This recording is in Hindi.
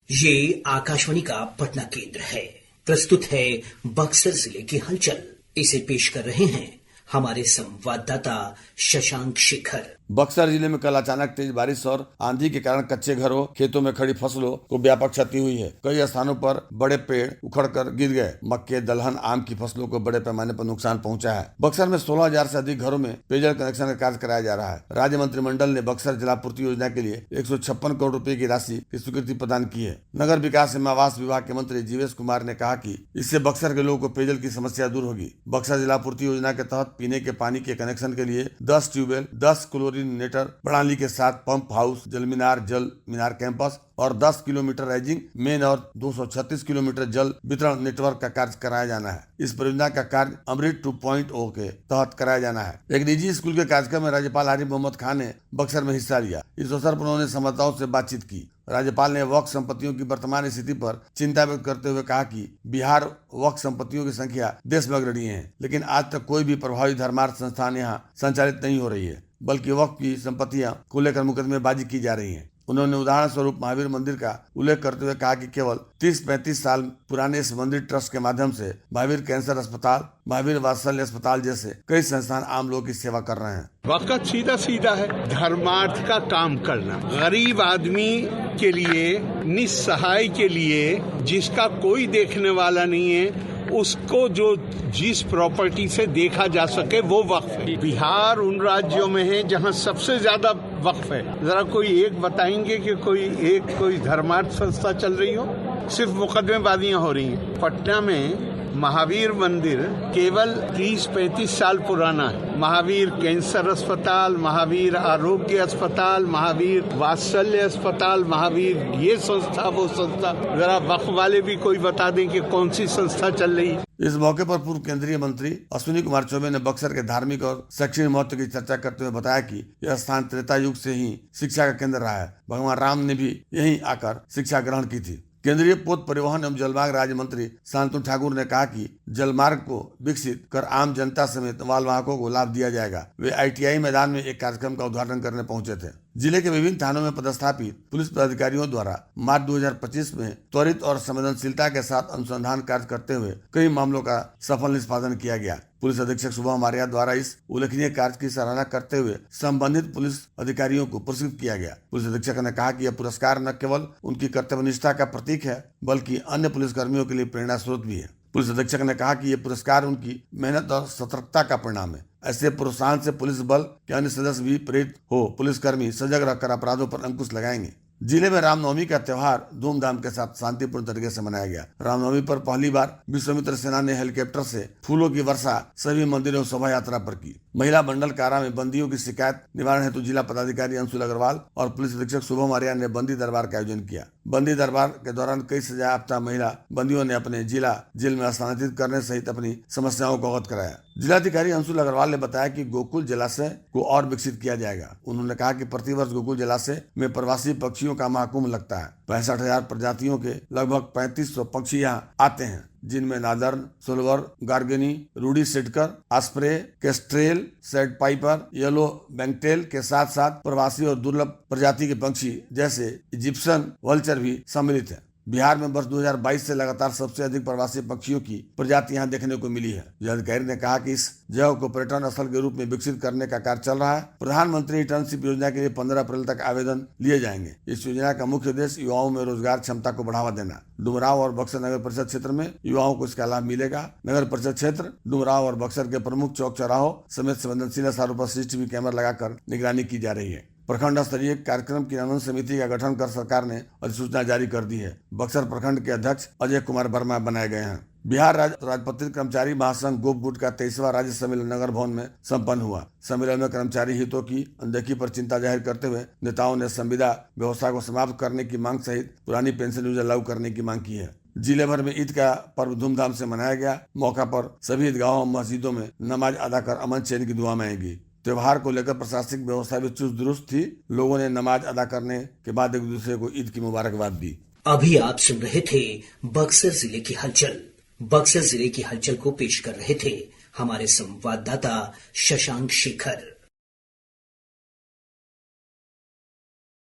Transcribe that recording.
ये आकाशवाणी का पटना केंद्र है। प्रस्तुत है बक्सर जिले की हलचल। इसे पेश कर रहे हैं हमारे संवाददाता शशांक शेखर। बक्सर जिले में कल अचानक तेज बारिश और आंधी के कारण कच्चे घरों, खेतों में खड़ी फसलों को व्यापक क्षति हुई है। कई स्थानों पर बड़े पेड़ उखड़कर गिर गए। मक्के, दलहन, आम की फसलों को बड़े पैमाने पर नुकसान पहुंचा है। बक्सर में 16,000 से अधिक घरों में पेयजल कनेक्शन का कार्य कराया जा रहा है। राज्य मंत्रिमंडल ने बक्सर जलापूर्ति योजना के लिए 156 करोड़ रुपए की राशि की स्वीकृति प्रदान की है। नगर विकास एवं आवास विभाग के मंत्री जीवेश कुमार ने कहा कि इससे बक्सर के लोगों को पेयजल की समस्या दूर होगी। बक्सर जलापूर्ति योजना के तहत पीने के पानी के कनेक्शन के लिए 10 ट्यूबवेल, 10 क्लोरीनेटर प्रणाली के साथ पंप हाउस, जल मीनार कैंपस और 10 किलोमीटर राइजिंग मेन और 236 किलोमीटर जल वितरण नेटवर्क का कार्य कराया जाना है। इस परियोजना का कार्य अमृत 2.0 के तहत कराया जाना है। एक निजी स्कूल के कार्यक्रम में राज्यपाल आरिफ मोहम्मद खान ने बक्सर में हिस्सा लिया। इस अवसर पर उन्होंने संवाददाताओं से बातचीत की। राज्यपाल ने वक्फ संपत्तियों की वर्तमान स्थिति पर चिंता व्यक्त करते हुए कहा कि बिहार वक्फ संपत्तियों की संख्या देश में अग्रणी है, लेकिन आज तक कोई भी प्रभावी धर्मार्थ संस्थान यहाँ संचालित नहीं हो रही है, बल्कि वक्फ की संपत्तियां को लेकर मुकदमेबाजी की जा रही है। उन्होंने उदाहरण स्वरूप महावीर मंदिर का उल्लेख करते हुए कहा कि केवल 30-35 साल पुराने इस मंदिर ट्रस्ट के माध्यम से महावीर कैंसर अस्पताल, महावीर वात्सल्य अस्पताल जैसे कई संस्थान आम लोगों की सेवा कर रहे हैं। वक्त सीधा है, धर्मार्थ का काम करना, गरीब आदमी के लिए, निस्सहाय के लिए, जिसका कोई देखने वाला नहीं है, उसको जो जिस प्रॉपर्टी से देखा जा सके वो वक्फ है। बिहार उन राज्यों में है जहां सबसे ज्यादा वक्फ है। जरा कोई एक बताएंगे कि कोई धर्मार्थ संस्था चल रही हो? सिर्फ मुकदमेबाजियां हो रही हैं। पटना में महावीर मंदिर केवल 30-35 साल पुराना है। महावीर कैंसर अस्पताल, महावीर आरोग्य अस्पताल, महावीर वात्सल्य अस्पताल, महावीर ये संस्था वो संस्था, जरा वक्फ वाले भी कोई बता दें कि कौन सी संस्था चल रही है। इस मौके पर पूर्व केंद्रीय मंत्री अश्विनी कुमार चौबे ने बक्सर के धार्मिक और शैक्षणिक महत्व की चर्चा करते हुए बताया कि यह स्थान त्रेता युग से ही शिक्षा का केंद्र रहा है। भगवान राम ने भी यहीं आकर शिक्षा ग्रहण की थी। केंद्रीय पोत परिवहन एवं जलमार्ग राज्य मंत्री शांतनु ठाकुर ने कहा कि जलमार्ग को विकसित कर आम जनता समेत माल वाहकों को लाभ दिया जाएगा। वे ITI मैदान में एक कार्यक्रम का उद्घाटन करने पहुंचे थे। जिले के विभिन्न थानों में पदस्थापित पुलिस पदाधिकारियों द्वारा मार्च 2025 में त्वरित और संवेदनशीलता के साथ अनुसंधान कार्य करते हुए कई मामलों का सफल निष्पादन किया गया। पुलिस अधीक्षक शुभम आर्या द्वारा इस उल्लेखनीय कार्य की सराहना करते हुए संबंधित पुलिस अधिकारियों को पुरस्कृत किया गया। पुलिस अधीक्षक ने कहा कि यह पुरस्कार न केवल उनकी कर्तव्यनिष्ठा का प्रतीक है, बल्कि अन्य पुलिसकर्मियों के लिए प्रेरणा स्रोत भी है। पुलिस अधीक्षक ने कहा कि यह पुरस्कार उनकी मेहनत और सतर्कता का परिणाम है। ऐसे प्रोत्साहन से पुलिस बल के अन्य सदस्य भी प्रेरित हो पुलिसकर्मी सजग रहकर अपराधों पर अंकुश लगाएंगे। जिले में रामनवमी का त्योहार धूमधाम के साथ शांतिपूर्ण तरीके से मनाया गया। रामनवमी पर पहली बार विश्वामित्र सेना ने हेलीकॉप्टर से फूलों की वर्षा सभी मंदिरों शोभा यात्रा पर की। महिला मंडल कारा में बंदियों की शिकायत निवारण हेतु जिला पदाधिकारी अंशुल अग्रवाल और पुलिस अधीक्षक शुभम आर्या ने बंदी दरबार का आयोजन किया। बंदी दरबार के दौरान कई सजायाफ्ता महिला बंदियों ने अपने जिला जेल में स्थानांतरित करने सहित अपनी समस्याओं को अवगत कराया। जिलाधिकारी अंशुल अग्रवाल ने बताया कि गोकुल जलाशय को और विकसित किया जाएगा। उन्होंने कहा कि प्रतिवर्ष गोकुल जलाशय में प्रवासी पक्षियों का महाकुंभ लगता है। 65,000 प्रजातियों के लगभग 3500 पक्षी यहाँ आते हैं, जिनमें northern, shoveler, garganey, ruddy shelduck, osprey, kestrel, sandpiper, yellow wagtail के साथ साथ प्रवासी और दुर्लभ प्रजाति के पक्षी जैसे इजिप्शियन वल्चर भी सम्मिलित है। बिहार में वर्ष 2022 से लगातार सबसे अधिक प्रवासी पक्षियों की प्रजाति यहाँ देखने को मिली है। जिलाधिकारी ने कहा कि इस जगह को पर्यटन स्थल के रूप में विकसित करने का कार्य चल रहा है। प्रधानमंत्री इंटर्नशिप योजना के लिए 15 अप्रैल तक आवेदन लिए जाएंगे। इस योजना का मुख्य उद्देश्य युवाओं में रोजगार क्षमता को बढ़ावा देना। डुमरांव और बक्सर नगर परिषद क्षेत्र में युवाओं को इसका लाभ मिलेगा। नगर परिषद क्षेत्र डुमरांव और बक्सर के प्रमुख चौक चौराहों समेत संवेदनशील स्थानों पर CCTV कैमरा लगाकर निगरानी की जा रही है। प्रखंड स्तरीय कार्यक्रम क्रियान्वयन समिति का गठन कर सरकार ने अधिसूचना जारी कर दी है। बक्सर प्रखंड के अध्यक्ष अजय कुमार वर्मा बनाए गए हैं। बिहार राजपत्रित कर्मचारी महासंघ गोप गुट का 23वां राज्य सम्मेलन नगर भवन में संपन्न हुआ। सम्मेलन में कर्मचारी हितों की अनदेखी पर चिंता जाहिर करते हुए नेताओं ने संविदा व्यवस्था को समाप्त करने की मांग सहित पुरानी पेंशन योजना लागू करने की मांग की है। जिले भर में ईद का पर्व धूमधाम से मनाया गया। मौका पर सभी ईदगाहों और मस्जिदों में नमाज अदा कर अमन चैन की दुआ मांगी। त्योहार को लेकर प्रशासनिक व्यवस्था भी चुस्त दुरुस्त थी। लोगों ने नमाज अदा करने के बाद एक दूसरे को ईद की मुबारकबाद दी। अभी आप सुन रहे थे बक्सर जिले की हलचल। बक्सर जिले की हलचल को पेश कर रहे थे हमारे संवाददाता शशांक शेखर।